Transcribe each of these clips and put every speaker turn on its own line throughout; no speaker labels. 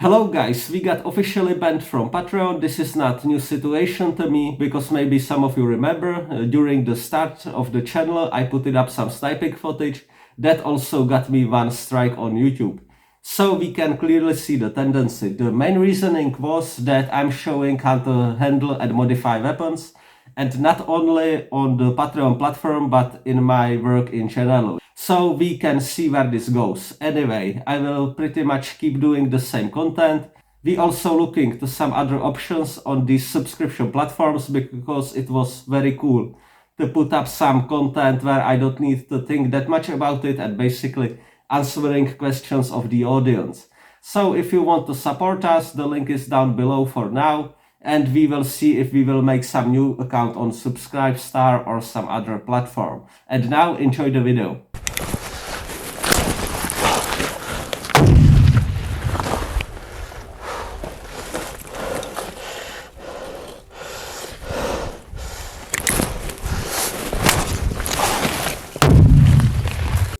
Hello guys, we got officially banned from Patreon. This is not new situation to me, because maybe some of you remember, during the start of the channel I put up some sniping footage. That also got me one strike on YouTube. So we can clearly see the tendency. The main reasoning was that I'm showing how to handle and modify weapons, and not only on the Patreon platform but in my work in general. So we can see where this goes. Anyway, I will pretty much keep doing the same content. We also looking to some other options on these subscription platforms, because it was very cool to put up some content where I don't need to think that much about it and basically answering questions of the audience. So if you want to support us, the link is down below for now, and we will see if we will make some new account on Subscribestar or some other platform. And now enjoy the video.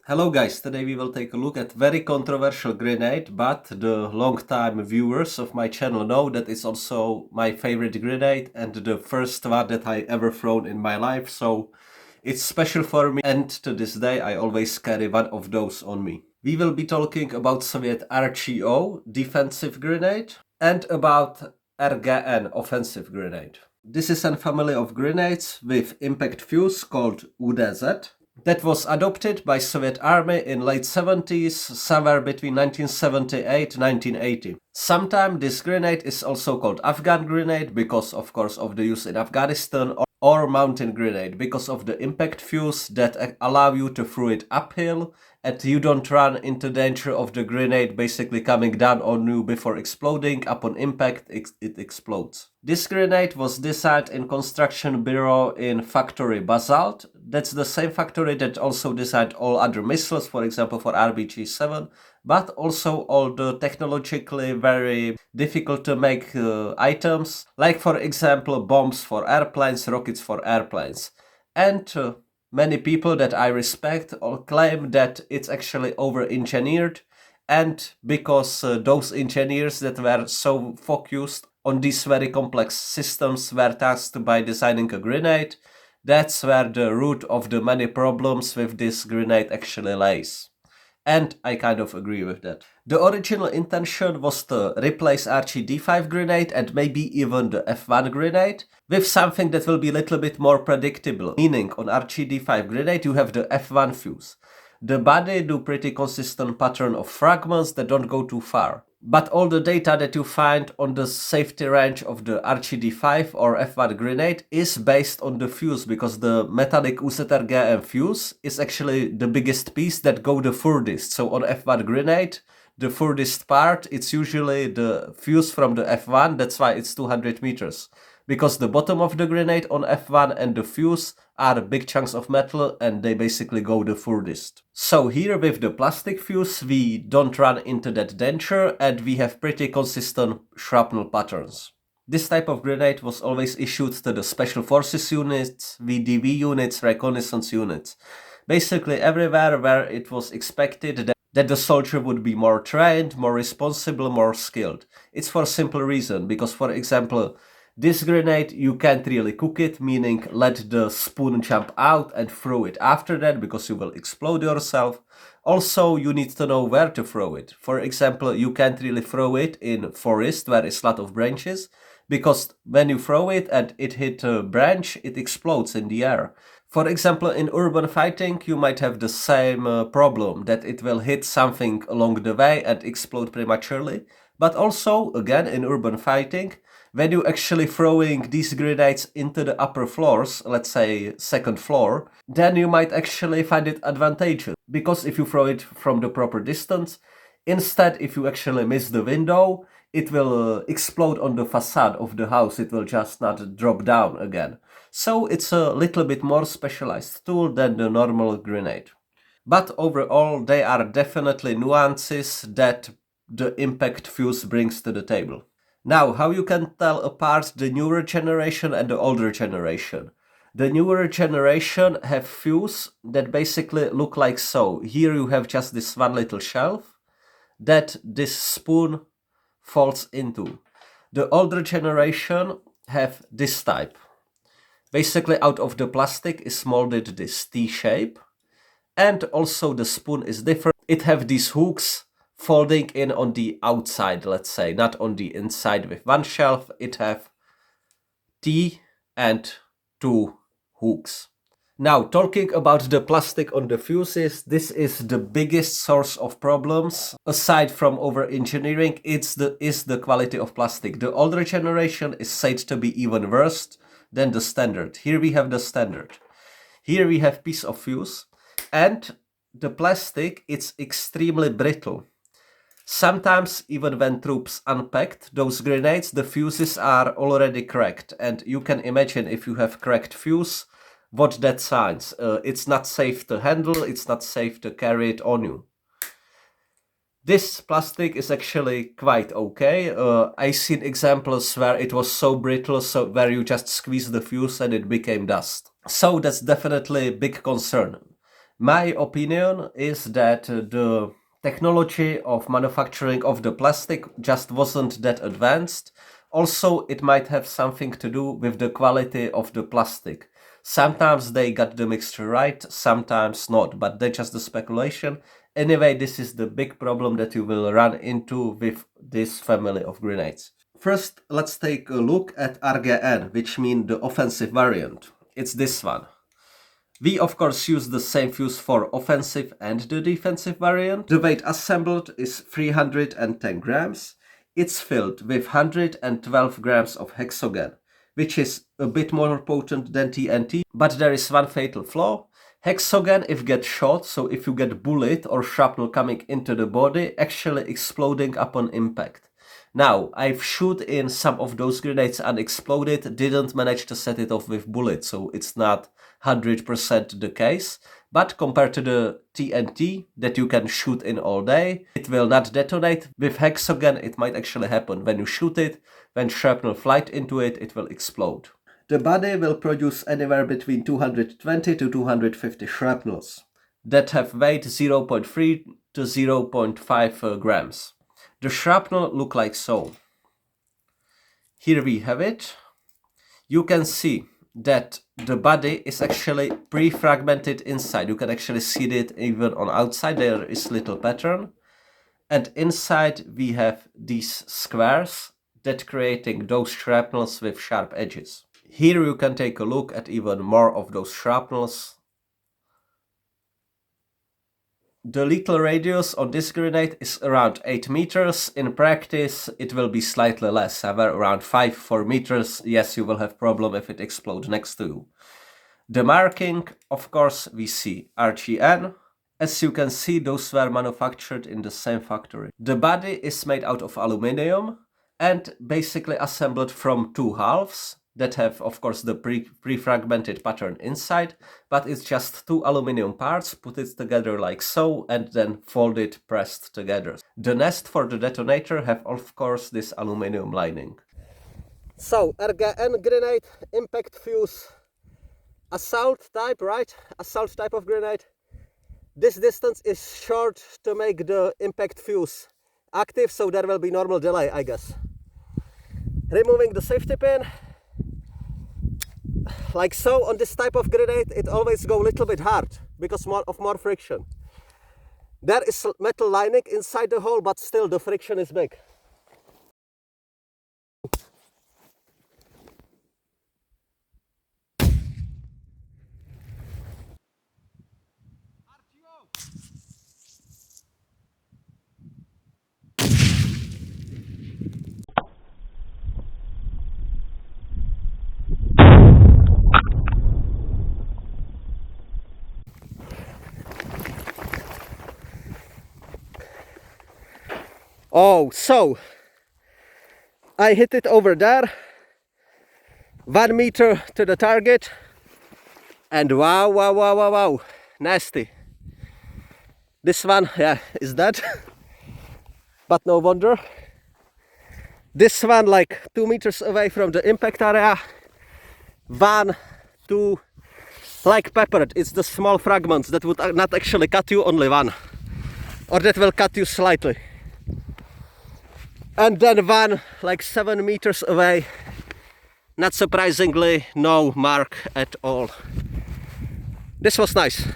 Hello guys, today we will take a look at very controversial grenade, but the long-time viewers of my channel know that it's also my favorite grenade and the first one that I ever thrown in my life, so it's special for me, and to this day I always carry one of those on me. We will be talking about Soviet RGO defensive grenade and about RGN offensive grenade. This is a family of grenades with impact fuse called UDZ. That was adopted by Soviet Army in late 70s, somewhere between 1978 and 1980. Sometimes this grenade is also called Afghan grenade because of course of the use in Afghanistan, or mountain grenade because of the impact fuse that allow you to throw it uphill and you don't run into danger of the grenade basically coming down on you before exploding. Upon impact it explodes. This grenade was designed in construction bureau in factory Basalt. That's the same factory that also designed all other missiles, for example for RBG-7, but also all the technologically very difficult to make items, like for example bombs for airplanes, rockets for airplanes. And many people that I respect all claim that it's actually over-engineered, and because those engineers that were so focused on these very complex systems were tasked by designing a grenade, that's where the root of the many problems with this grenade actually lays. And I kind of agree with that. The original intention was to replace RGD5 grenade and maybe even the F1 grenade with something that will be a little bit more predictable. Meaning on RGD5 grenade you have the F1 fuse. The body do pretty consistent pattern of fragments that don't go too far. But all the data that you find on the safety range of the RGD5 or F1 grenade is based on the fuse, because the metallic UZRGN fuse is actually the biggest piece that go the furthest. So on F1 grenade, the furthest part, it's usually the fuse from the F1, that's why it's 200 meters. Because the bottom of the grenade on F1 and the fuse are big chunks of metal and they basically go the furthest. So here with the plastic fuse we don't run into that danger and we have pretty consistent shrapnel patterns. This type of grenade was always issued to the Special Forces units, VDV units, reconnaissance units. Basically everywhere where it was expected that the soldier would be more trained, more responsible, more skilled. It's for a simple reason, because for example, this grenade you can't really cook it, meaning let the spoon jump out and throw it after that, because you will explode yourself. Also you need to know where to throw it. For example, you can't really throw it in forest where it's a lot of branches, because when you throw it and it hit a branch, it explodes in the air. For example, in urban fighting you might have the same problem, that it will hit something along the way and explode prematurely. But also, again, in urban fighting, when you actually throwing these grenades into the upper floors, let's say second floor, then you might actually find it advantageous. Because if you throw it from the proper distance, instead if you actually miss the window, it will explode on the facade of the house, it will just not drop down again. So it's a little bit more specialized tool than the normal grenade. But overall there are definitely nuances that the impact fuse brings to the table. Now, how you can tell apart the newer generation and the older generation? The newer generation have fuse that basically look like so. Here you have just this one little shelf that this spoon falls into. The older generation have this type. Basically out of the plastic is molded this T shape, and also the spoon is different. It have these hooks folding in on the outside, let's say, not on the inside with one shelf. It have T and two hooks. Now, talking about the plastic on the fuses, this is the biggest source of problems. Aside from over-engineering, is the quality of plastic. The older generation is said to be even worse than the standard. Here we have the standard. Here we have piece of fuse, and the plastic, it's extremely brittle. Sometimes, even when troops unpacked those grenades, the fuses are already cracked. And you can imagine if you have cracked fuse, what that signs. It's not safe to handle, it's not safe to carry it on you. This plastic is actually quite okay. I've seen examples where it was so brittle, so where you just squeeze the fuse and it became dust. So that's definitely a big concern. My opinion is that the technology of manufacturing of the plastic just wasn't that advanced. Also, it might have something to do with the quality of the plastic. Sometimes they got the mixture right, sometimes not, but that's just the speculation. Anyway, this is the big problem that you will run into with this family of grenades. First, let's take a look at RGN, which means the offensive variant. It's this one. We of course use the same fuse for offensive and the defensive variant. The weight assembled is 310 grams. It's filled with 112 grams of hexogen, which is a bit more potent than TNT, but there is one fatal flaw. Hexogen, if get shot, so if you get bullet or shrapnel coming into the body, actually exploding upon impact. Now, I've shot in some of those grenades unexploded, didn't manage to set it off with bullets, so it's not 100% the case. But compared to the TNT that you can shoot in all day, it will not detonate. With hexogen, it might actually happen. When you shoot it, when shrapnel flies into it, it will explode. The body will produce anywhere between 220 to 250 shrapnels that have weight 0.3 to 0.5 grams. The shrapnel look like so. Here we have it. You can see that the body is actually pre-fragmented inside. You can actually see it even on outside. There is little pattern. And inside we have these squares that creating those shrapnels with sharp edges. Here you can take a look at even more of those shrapnels. The lethal radius on this grenade is around 8 meters. In practice, it will be slightly less, however, around 4 meters. Yes, you will have problem if it explodes next to you. The marking, of course, we see RGN. As you can see, those were manufactured in the same factory. The body is made out of aluminium and basically assembled from two halves that have, of course, the pre-fragmented pattern inside, but it's just two aluminum parts, put it together like so, and then folded, pressed together. The nest for the detonator have, of course, this aluminum lining. So, RGN grenade, impact fuse, assault type, right? Assault type of grenade. This distance is short to make the impact fuse active, so there will be normal delay, I guess. Removing the safety pin. Like so, on this type of grenade, it always go a little bit hard because of more friction. There is metal lining inside the hole, but still the friction is big. Oh, so I hit it over there, 1 meter to the target, and wow, nasty. This one, yeah, is dead, but no wonder. This one like 2 meters away from the impact area, 1, 2, like peppered. It's the small fragments that would not actually cut you, only one, or that will cut you slightly. And then one like 7 meters away, not surprisingly, no mark at all. This was nice.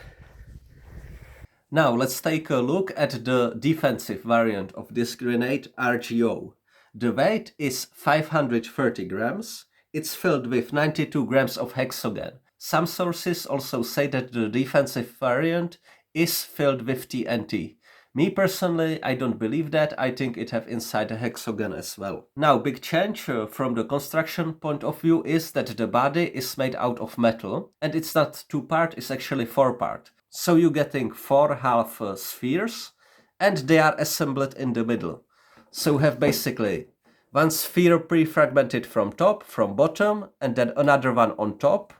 Now let's take a look at the defensive variant of this grenade, RGO. The weight is 530 grams. It's filled with 92 grams of hexogen. Some sources also say that the defensive variant is filled with TNT. Me personally, I don't believe that. I think it have inside a hexogen as well. Now, big change from the construction point of view is that the body is made out of metal, and it's not 2-part, it's actually 4-part. So you're getting 4 half spheres, and they are assembled in the middle. So you have basically one sphere pre-fragmented from top, from bottom, and then another one on top,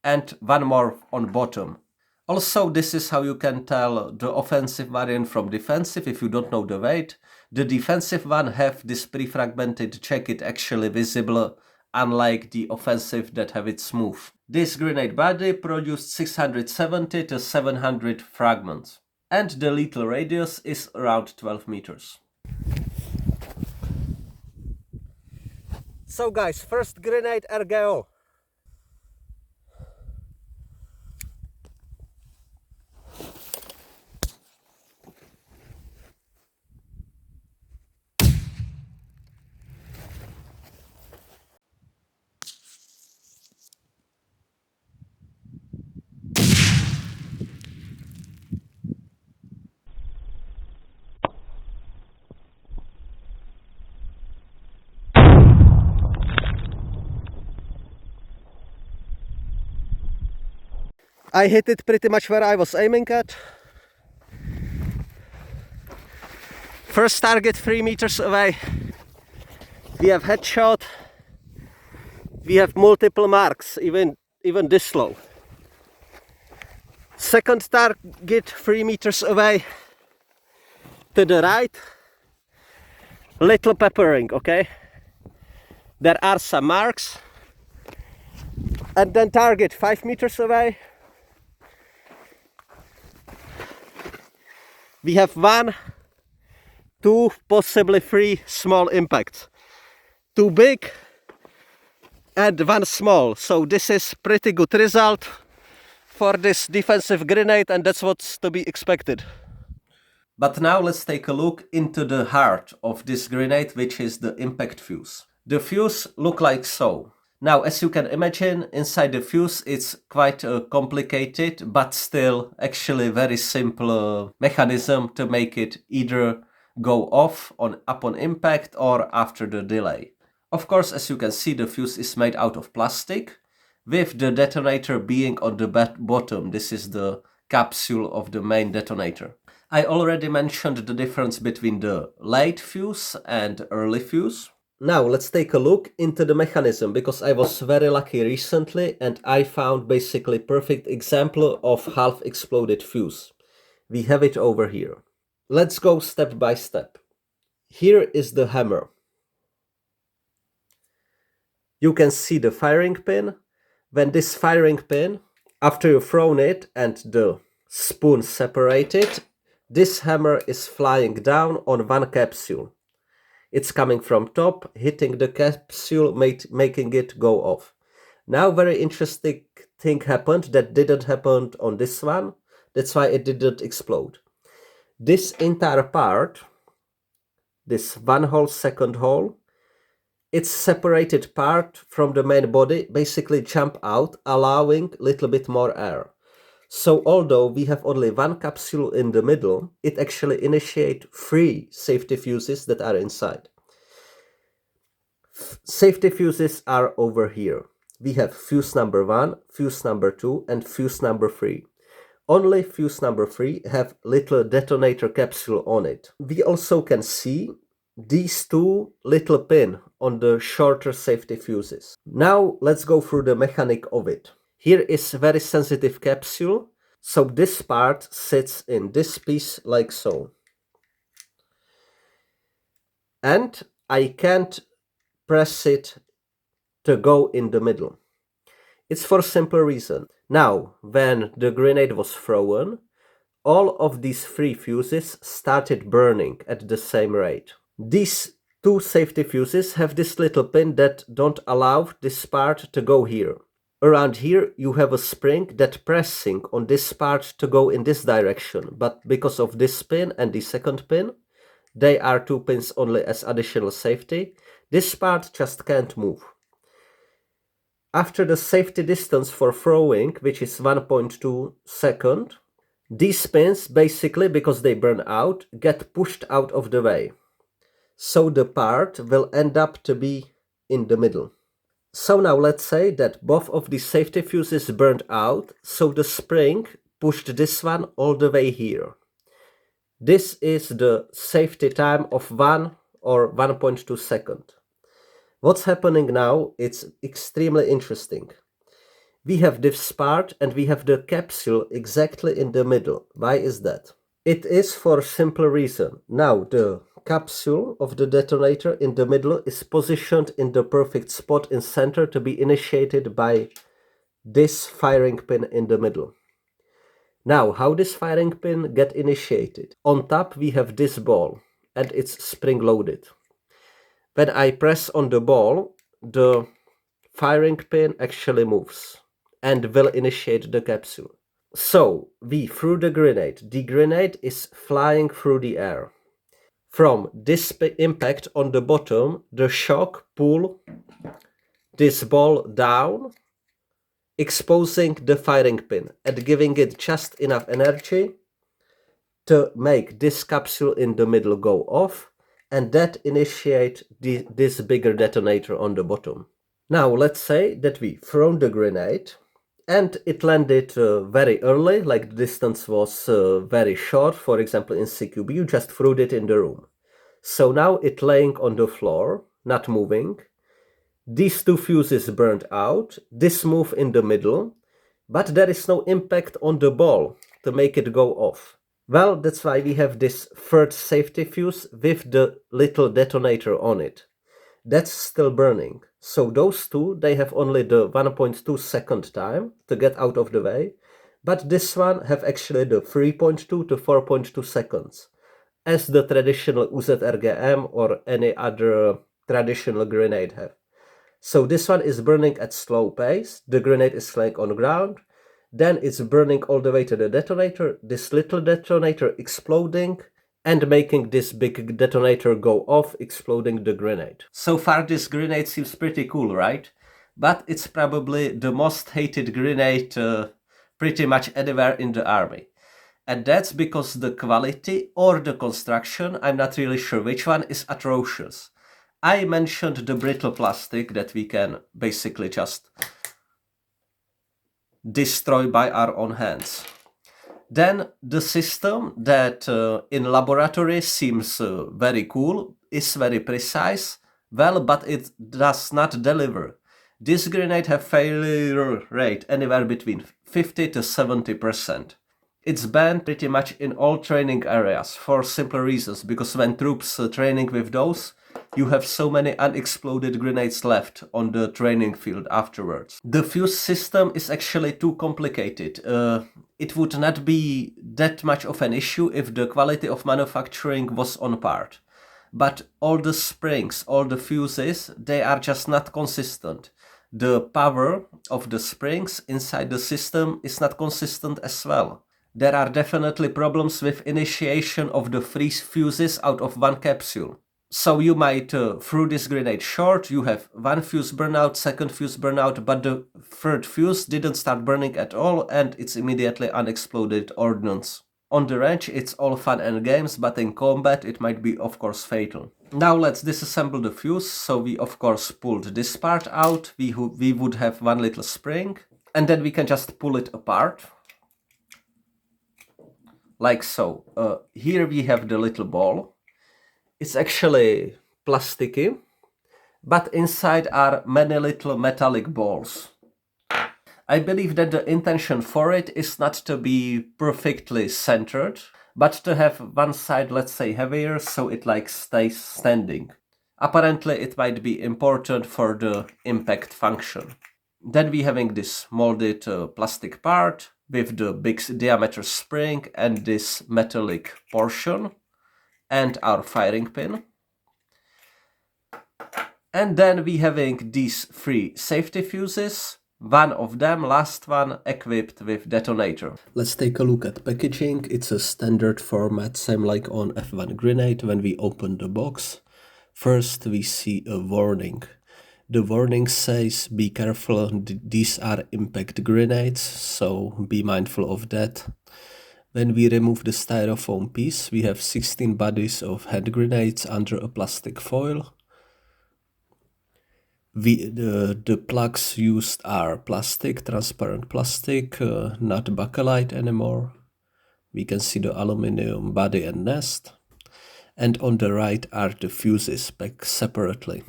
and one more on bottom. Also, this is how you can tell the offensive variant from defensive if you don't know the weight. The defensive one have this pre-fragmented jacket actually visible, unlike the offensive that have it smooth. This grenade body produced 670 to 700 fragments, and the lethal radius is around 12 meters. So guys, first grenade RGO. I hit it pretty much where I was aiming at. First target 3 meters away. We have headshot. We have multiple marks, even this low. Second target 3 meters away to the right. Little peppering, okay? There are some marks. And then target 5 meters away. We have 1, 2, possibly 3 small impacts. 2 big and 1 small. So this is pretty good result for this defensive grenade, and that's what's to be expected. But now let's take a look into the heart of this grenade, which is the impact fuse. The fuse look like so. Now, as you can imagine, inside the fuse it's quite a complicated but still actually very simple mechanism to make it either go off upon impact or after the delay. Of course, as you can see, the fuse is made out of plastic, with the detonator being on the bottom. This is the capsule of the main detonator. I already mentioned the difference between the late fuse and early fuse. Now let's take a look into the mechanism, because I was very lucky recently and I found basically perfect example of half exploded fuse. We have it over here. Let's go step by step. Here is the hammer. You can see the firing pin. When this firing pin, after you've thrown it and the spoon separated, this hammer is flying down on one capsule. It's coming from top, hitting the capsule, making it go off. Now very interesting thing happened that didn't happen on this one. That's why it didn't explode. This entire part, this one hole, second hole, its separated part from the main body basically jump out, allowing a little bit more air. So although we have only one capsule in the middle, it actually initiates 3 safety fuses that are inside. Safety fuses are over here. We have fuse number 1, fuse number 2 and fuse number 3. Only fuse number 3 have little detonator capsule on it. We also can see these 2 little pin on the shorter safety fuses. Now let's go through the mechanic of it. Here is a very sensitive capsule, so this part sits in this piece like so. And I can't press it to go in the middle. It's for a simple reason. Now, when the grenade was thrown, all of these 3 fuses started burning at the same rate. These two safety fuses have this little pin that don't allow this part to go here. Around here you have a spring that pressing on this part to go in this direction, but because of this pin and the second pin, they are two pins only as additional safety, this part just can't move. After the safety distance for throwing, which is 1.2 seconds, these pins, basically because they burn out, get pushed out of the way. So the part will end up to be in the middle. So now let's say that both of these safety fuses burned out, so the spring pushed this one all the way here. This is the safety time of 1 or 1.2 seconds. What's happening now, it's extremely interesting. We have this part and we have the capsule exactly in the middle. Why is that? It is for a simple reason. Now the capsule of the detonator in the middle is positioned in the perfect spot in center to be initiated by this firing pin in the middle. Now, how this firing pin get initiated? On top we have this ball and it's spring loaded. When I press on the ball, the firing pin actually moves and will initiate the capsule. So we threw the grenade. The grenade is flying through the air. From this impact on the bottom, the shock pull this ball down, exposing the firing pin and giving it just enough energy to make this capsule in the middle go off, and that initiate this bigger detonator on the bottom. Now let's say that we thrown the grenade and it landed very early, like the distance was very short. For example, in CQB you just threw it in the room. So now it laying on the floor, not moving. These two fuses burned out, this move in the middle, but there is no impact on the ball to make it go off. Well, that's why we have this third safety fuse with the little detonator on it. That's still burning. So those two, they have only the 1.2 second time to get out of the way, but this one have actually the 3.2 to 4.2 seconds, as the traditional RGM or any other traditional grenade have. So this one is burning at slow pace, the grenade is laying on the ground, then it's burning all the way to the detonator, this little detonator exploding and making this big detonator go off, exploding the grenade. So far this grenade seems pretty cool, right? But it's probably the most hated grenade pretty much anywhere in the army. And that's because the quality or the construction, I'm not really sure which one, is atrocious. I mentioned the brittle plastic that we can basically just destroy by our own hands. Then the system that in laboratory seems very cool, is very precise, well, but it does not deliver. This grenade have failure rate anywhere between 50 to 70%. It's banned pretty much in all training areas for simple reasons, because when troops training with those, you have so many unexploded grenades left on the training field afterwards. The fuse system is actually too complicated. It would not be that much of an issue if the quality of manufacturing was on par. But all the springs, all the fuses, they are just not consistent. The power of the springs inside the system is not consistent as well. There are definitely problems with initiation of the three fuses out of one capsule. So you might throw this grenade short, you have one fuse burnout, second fuse burnout, but the third fuse didn't start burning at all and it's immediately unexploded ordnance. On the range it's all fun and games, but in combat it might be of course fatal. Now let's disassemble the fuse. So we of course pulled this part out, we would have one little spring, and then we can just pull it apart. Like so. Here we have the little ball. It's actually plasticky, but inside are many little metallic balls. I believe that the intention for it is not to be perfectly centered, but to have one side, let's say, heavier, so it like stays standing. Apparently it might be important for the impact function. Then we having this molded plastic part with the big diameter spring and this metallic portion, and our firing pin. And then we having these 3 safety fuses. One of them, last one, equipped with detonator. Let's take a look at packaging. It's a standard format, same like on F1 grenade when we open the box. First we see a warning. The warning says be careful, these are impact grenades, so be mindful of that. When we remove the styrofoam piece, we have 16 bodies of hand grenades under a plastic foil. The plugs used are plastic, transparent plastic, not bakelite anymore. We can see the aluminum body and nest. And on the right are the fuses packed separately.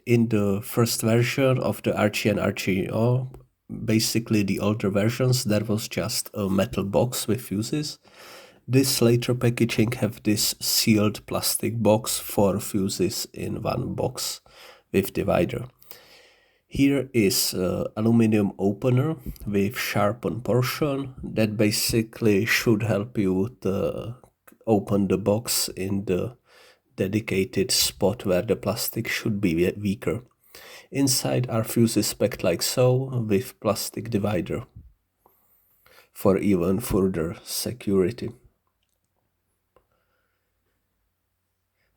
In the first version of the RGN RGO, basically the older versions, there was just a metal box with fuses. This later packaging have this sealed plastic box, 4 fuses in one box with divider. Here is aluminum opener with sharpened portion that basically should help you to open the box in the dedicated spot where the plastic should be weaker. Inside are fuses packed like so with plastic divider for even further security.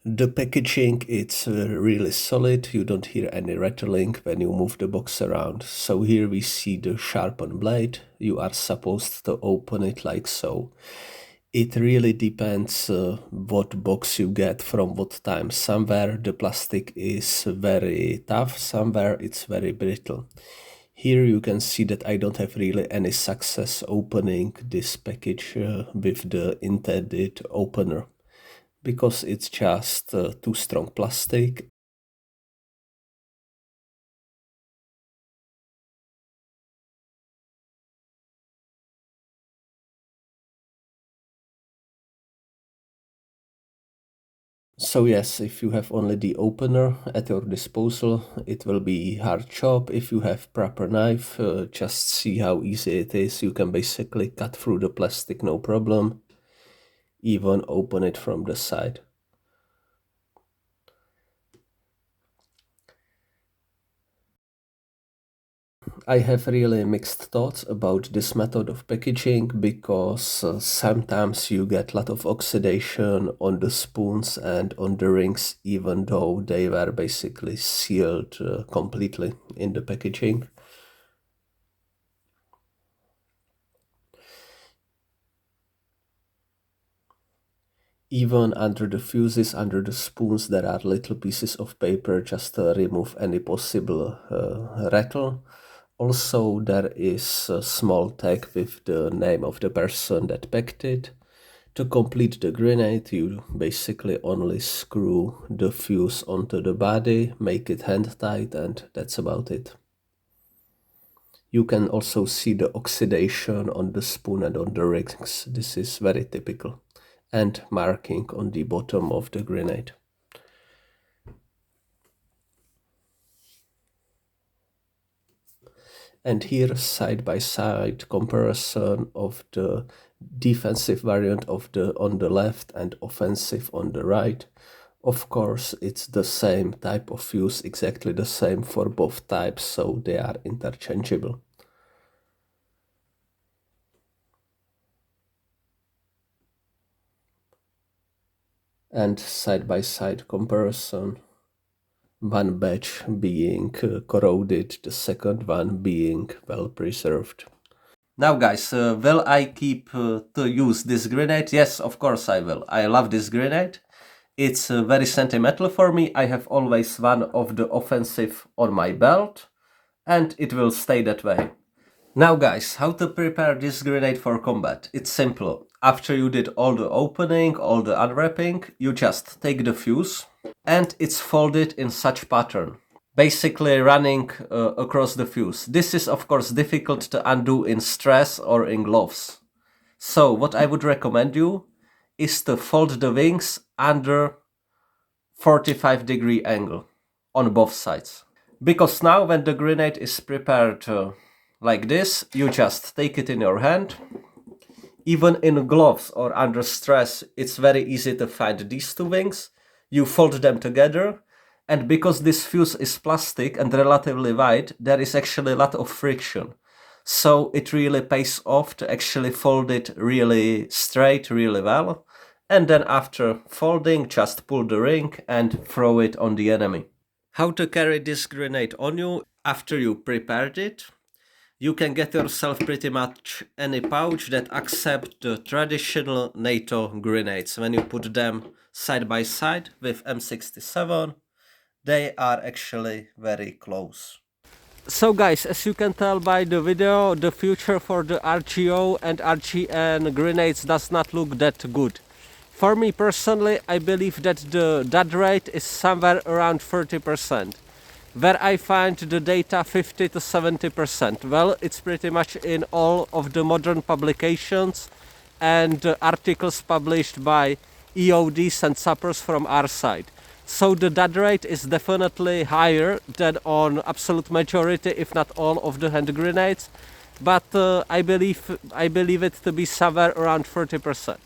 The packaging, it's really solid, you don't hear any rattling when you move the box around. So here we see the sharpened blade, you are supposed to open it like so. It really depends what box you get from what time. Somewhere the plastic is very tough, somewhere it's very brittle. Here you can see that I don't have really any success opening this package with the intended opener, because it's just too strong plastic. So yes, if you have only the opener at your disposal, it will be hard job. If you have proper knife, just see how easy it is. You can basically cut through the plastic, no problem. Even open it from the side. I have really mixed thoughts about this method of packaging, because sometimes you get a lot of oxidation on the spoons and on the rings, even though they were basically sealed completely in the packaging. Even under the fuses, under the spoons, there are little pieces of paper just to remove any possible rattle. Also, there is a small tag with the name of the person that packed it. To complete the grenade, you basically only screw the fuse onto the body, make it hand tight, and that's about it. You can also see the oxidation on the spoon and on the rings. This is very typical. And marking on the bottom of the grenade. And here, side-by-side comparison of the defensive variant of on the left and offensive on the right. Of course, it's the same type of fuse, exactly the same for both types, so they are interchangeable. And side-by-side comparison. One batch being corroded, the second one being well preserved. Now guys, will I keep to use this grenade? Yes, of course I will. I love this grenade. It's very sentimental for me. I have always one of the offensive on my belt, and it will stay that way. Now guys, how to prepare this grenade for combat? It's simple. After you did all the opening, all the unwrapping, you just take the fuse, and it's folded in such pattern, basically running across the fuse. This is of course difficult to undo in stress or in gloves. So what I would recommend you is to fold the wings under 45-degree angle on both sides. Because now when the grenade is prepared like this, you just take it in your hand. Even in gloves or under stress, it's very easy to find these 2 wings. You fold them together, And because this fuse is plastic and relatively wide, there is actually a lot of friction. So it really pays off to actually fold it really straight, really well. And then after folding, just pull the ring and throw it on the enemy. How to carry this grenade on you after you prepared it? You can get yourself pretty much any pouch that accepts the traditional NATO grenades. When you put them side by side with M67, they are actually very close. So guys, as you can tell by the video, the future for the RGO and RGN grenades does not look that good. For me personally, I believe that the dead rate is somewhere around 30%. Where I find the data 50 to 70%. Well, it's pretty much in all of the modern publications and articles published by EODs and sappers from our side. So the dead rate is definitely higher than on absolute majority, if not all, of the hand grenades. But I believe it to be somewhere around 30%.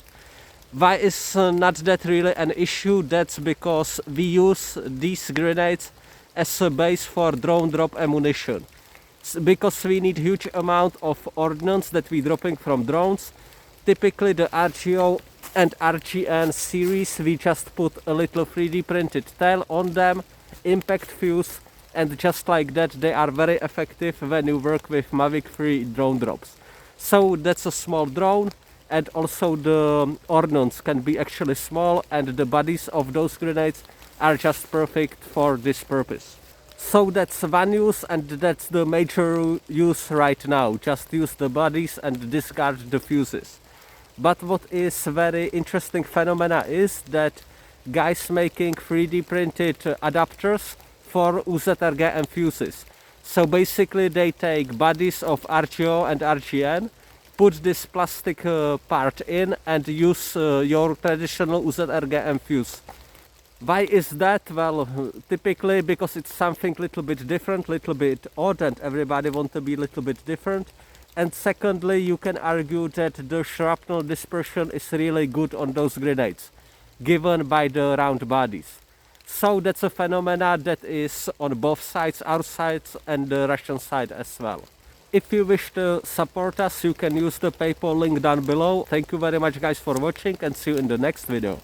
Why is not that really an issue? That's because we use these grenades as a base for drone drop ammunition. Because we need huge amount of ordnance that we're dropping from drones. Typically the RGO and RGN series, we just put a little 3D printed tail on them, impact fuse, and just like that they are very effective when you work with Mavic 3 drone drops. So that's a small drone, and also the ordnance can be actually small, and the bodies of those grenades are just perfect for this purpose. So that's one use, and that's the major use right now. Just use the bodies and discard the fuses. But what is very interesting phenomena is that guys making 3D printed adapters for UZRG and fuses. So basically they take bodies of RGO and RGN, put this plastic part in and use your traditional UZRG fuse. Why is that? Well, typically because it's something little bit different, little bit odd, and everybody wants to be a little bit different. And secondly, you can argue that the shrapnel dispersion is really good on those grenades, given by the round bodies. So that's a phenomena that is on both sides, our side and the Russian side as well. If you wish to support us, you can use the PayPal link down below. Thank you very much guys for watching, and see you in the next video.